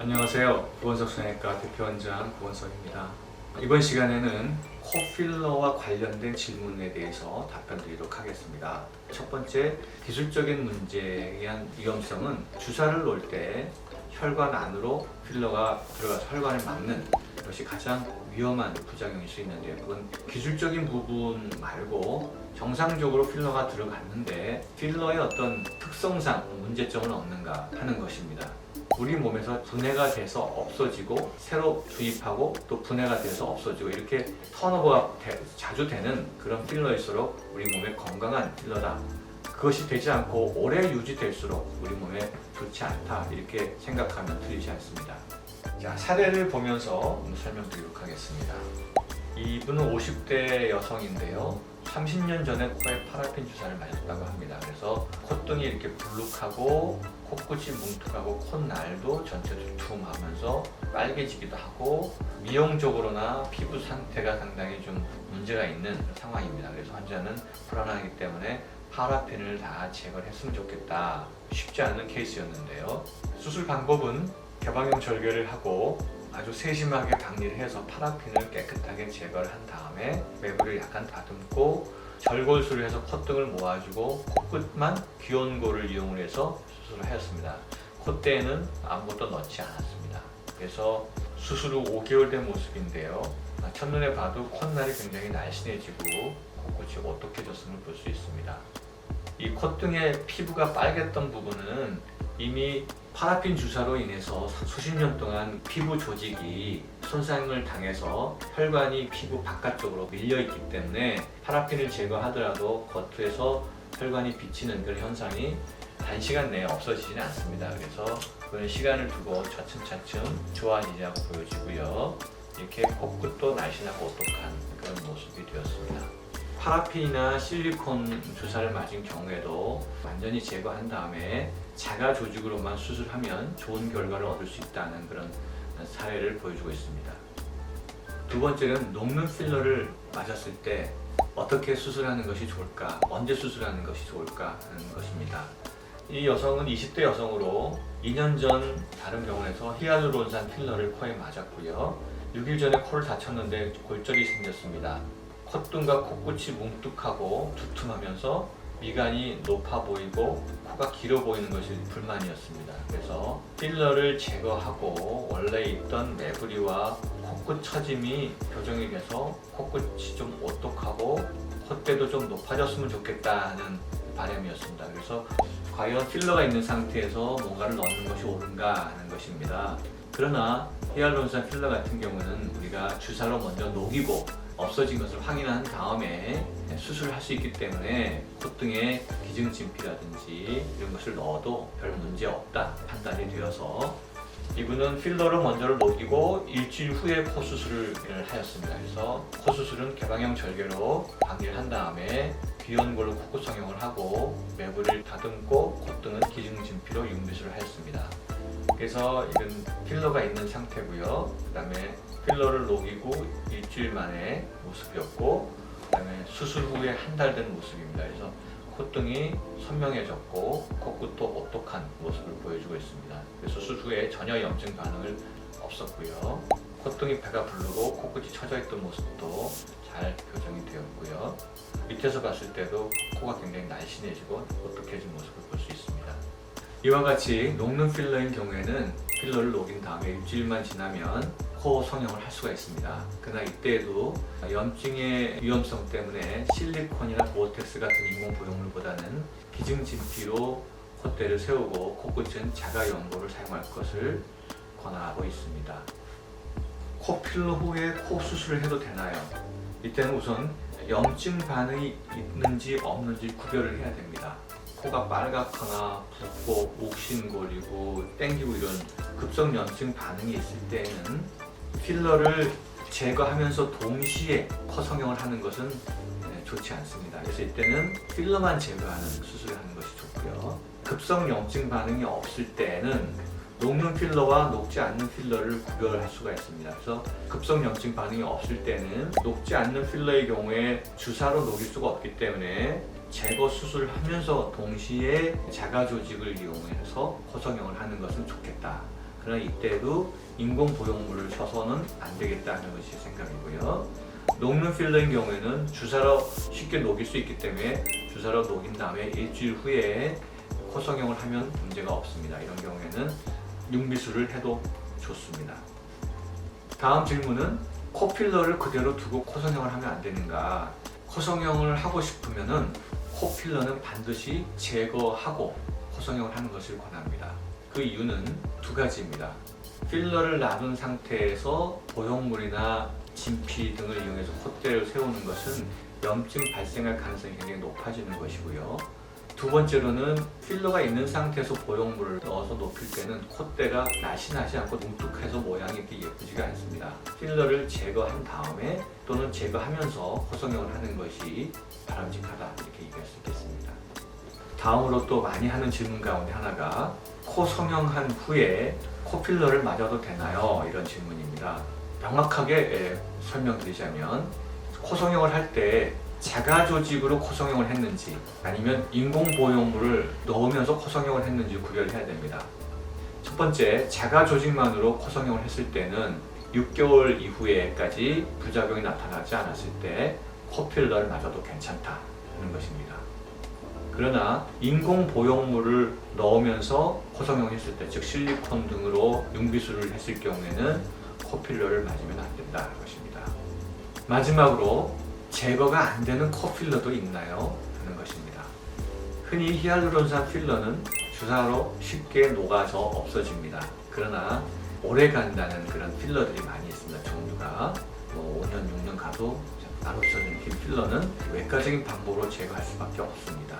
안녕하세요. 구원석 성형외과 대표원장 구원석입니다. 이번 시간에는 코 필러와 관련된 질문에 대해서 답변 드리도록 하겠습니다. 첫 번째, 기술적인 문제에 의한 위험성은 주사를 놓을 때 혈관 안으로 필러가 들어가서 혈관을 막는 것이 가장 위험한 부작용일 수 있는데요. 그건 기술적인 부분 말고 정상적으로 필러가 들어갔는데 필러의 어떤 특성상 문제점은 없는가 하는 것입니다. 우리 몸에서 분해가 돼서 없어지고 새로 주입하고 또 분해가 돼서 없어지고 이렇게 턴오버가 자주 되는 그런 필러일수록 우리 몸에 건강한 필러다. 그것이 되지 않고 오래 유지될수록 우리 몸에 좋지 않다. 이렇게 생각하면 틀리지 않습니다. 자, 사례를 보면서 설명드리도록 하겠습니다. 이분은 50대 여성인데요. 30년 전에 코에 파라핀 주사를 맞았다고 합니다. 그래서 콧등이 이렇게 불룩하고 코끝이 뭉툭하고 콧날도 전체 두툼하면서 빨개지기도 하고 미용적으로나 피부 상태가 상당히 좀 문제가 있는 상황입니다. 그래서 환자는 불안하기 때문에 파라핀을 다 제거를 했으면 좋겠다. 쉽지 않은 케이스였는데요. 수술 방법은 개방형 절개를 하고 아주 세심하게 박리를 해서 파라핀을 깨끗하게 제거를 한 다음에 매부리를 약간 다듬고 절골술을 해서 콧등을 모아주고 코끝만 귀원고를 이용해서 수술을 하였습니다. 콧대에는 아무것도 넣지 않았습니다. 그래서 수술 후 5개월 된 모습인데요. 첫눈에 봐도 콧날이 굉장히 날씬해지고 코끝이 오똑해졌음을 볼 수 있습니다. 이 콧등의 피부가 빨갰던 부분은 이미 파라핀 주사로 인해서 수십 년 동안 피부 조직이 손상을 당해서 혈관이 피부 바깥쪽으로 밀려있기 때문에 파라핀을 제거하더라도 겉에서 혈관이 비치는 그런 현상이 단시간 내에 없어지지는 않습니다. 그래서 그런 시간을 두고 차츰차츰 좋아지자고 보여지고요. 이렇게 코끝도 날씬하고 오똑한 그런 모습이 되었습니다. 파라핀이나 실리콘 주사를 맞은 경우에도 완전히 제거한 다음에 자가 조직으로만 수술하면 좋은 결과를 얻을 수 있다는 그런 사례를 보여주고 있습니다. 두 번째는 녹는 필러를 맞았을 때 어떻게 수술하는 것이 좋을까, 언제 수술하는 것이 좋을까 하는 것입니다. 이 여성은 20대 여성으로 2년 전 다른 병원에서 히알루론산 필러를 코에 맞았고요. 6일 전에 코를 다쳤는데 골절이 생겼습니다. 콧등과 코끝이 뭉툭하고 두툼하면서 미간이 높아 보이고 코가 길어 보이는 것이 불만이었습니다. 그래서 필러를 제거하고 원래 있던 매부리와 코끝 처짐이 교정이 돼서 코끝이 좀 오똑하고 콧대도 좀 높아졌으면 좋겠다는 바람이었습니다. 그래서 과연 필러가 있는 상태에서 뭔가를 넣는 것이 옳은가 하는 것입니다. 그러나 히알루론산 필러 같은 경우는 우리가 주사로 먼저 녹이고 없어진 것을 확인한 다음에 수술을 할 수 있기 때문에 콧등에 기증진피라든지 이런 것을 넣어도 별 문제 없다 판단이 되어서 이분은 필러를 먼저 녹이고 일주일 후에 코 수술을 하였습니다. 그래서 코 수술은 개방형 절개로 박리를 한 다음에 귀연골로 코끝 성형을 하고 매부리를 다듬고 콧등은 기증진피로 융비술을 하였습니다. 그래서 이건 필러가 있는 상태고요. 그 다음에 필러를 녹이고 일주일 만에 모습이었고 그 다음에 수술 후에 한 달 된 모습입니다. 그래서 콧등이 선명해졌고 코끝도 오똑한 모습을 보여주고 있습니다. 수술 후에 전혀 염증 반응을 없었고요. 콧등이 배가 부르고 코끝이 처져 있던 모습도 잘 교정이 되었고요. 밑에서 봤을 때도 코가 굉장히 날씬해지고 오똑해진 모습을 볼 수 있습니다. 이와 같이 녹는 필러인 경우에는 필러를 녹인 다음에 일주일만 지나면 코 성형을 할 수가 있습니다. 그러나 이때에도 염증의 위험성 때문에 실리콘이나 보어텍스 같은 인공 보형물보다는 기증진피로 콧대를 세우고 코끝은 자가 연고를 사용할 것을 권하고 있습니다. 코 필러 후에 코 수술을 해도 되나요? 이때는 우선 염증 반응이 있는지 없는지 구별을 해야 됩니다. 코가 빨갛거나 붓고 옥신거리고 땡기고 이런 급성 염증 반응이 있을 때에는 필러를 제거하면서 동시에 코 성형을 하는 것은 좋지 않습니다. 그래서 이때는 필러만 제거하는 수술을 하는 것이 좋고요. 급성 염증 반응이 없을 때는 녹는 필러와 녹지 않는 필러를 구별할 수가 있습니다. 그래서 급성 염증 반응이 없을 때는 녹지 않는 필러의 경우에 주사로 녹일 수가 없기 때문에 제거 수술을 하면서 동시에 자가 조직을 이용해서 코 성형을 하는 것은 좋겠다. 그러나 이때도 인공 보형물을 써서는 안 되겠다는 것이 제 생각이고요. 녹는 필러인 경우에는 주사로 쉽게 녹일 수 있기 때문에 주사로 녹인 다음에 일주일 후에 코성형을 하면 문제가 없습니다. 이런 경우에는 융비술을 해도 좋습니다. 다음 질문은 코필러를 그대로 두고 코성형을 하면 안 되는가? 코성형을 하고 싶으면은 코필러는 반드시 제거하고 코성형을 하는 것을 권합니다. 그 이유는 두 가지입니다. 필러를 놔둔 상태에서 보형물이나 진피 등을 이용해서 콧대를 세우는 것은 염증 발생할 가능성이 굉장히 높아지는 것이고요. 두 번째로는 필러가 있는 상태에서 보형물을 넣어서 높일 때는 콧대가 날씬하지 않고 뭉툭해서 모양이 이렇게 예쁘지가 않습니다. 필러를 제거한 다음에 또는 제거하면서 코성형을 하는 것이 바람직하다 이렇게 얘기할 수 있겠습니다. 다음으로 또 많이 하는 질문 가운데 하나가 코성형한 후에 코필러를 맞아도 되나요? 이런 질문입니다. 명확하게 설명드리자면 코성형을 할 때 자가 조직으로 코성형을 했는지 아니면 인공 보형물을 넣으면서 코성형을 했는지 구별해야 됩니다. 첫 번째, 자가 조직만으로 코성형을 했을 때는 6개월 이후에까지 부작용이 나타나지 않았을 때 코필러를 맞아도 괜찮다는 것입니다. 그러나 인공 보형물을 넣으면서 코성형을 했을 때, 즉 실리콘 등으로 융비술을 했을 경우에는 코필러를 맞으면 안 된다는 것입니다. 마지막으로 제거가 안 되는 코필러도 있나요? 하는 것입니다. 흔히 히알루론산 필러는 주사로 쉽게 녹아서 없어집니다. 그러나 오래 간다는 그런 필러들이 많이 있습니다. 종류가 5년, 6년 가도 안 없어지는 긴 필러는 외과적인 방법으로 제거할 수밖에 없습니다.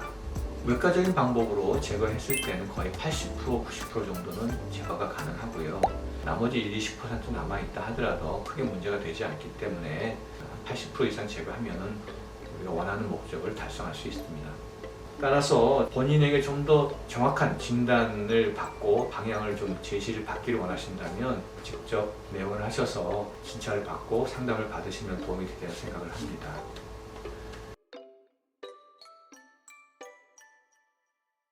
외과적인 방법으로 제거했을 때는 거의 80%, 90% 정도는 제거가 가능하고요. 나머지 1, 20% 남아있다 하더라도 크게 문제가 되지 않기 때문에 80% 이상 제거하면 우리가 원하는 목적을 달성할 수 있습니다. 따라서 본인에게 좀 더 정확한 진단을 받고 방향을 좀 제시를 받기를 원하신다면 직접 내원을 하셔서 진찰을 받고 상담을 받으시면 도움이 되리라 생각을 합니다.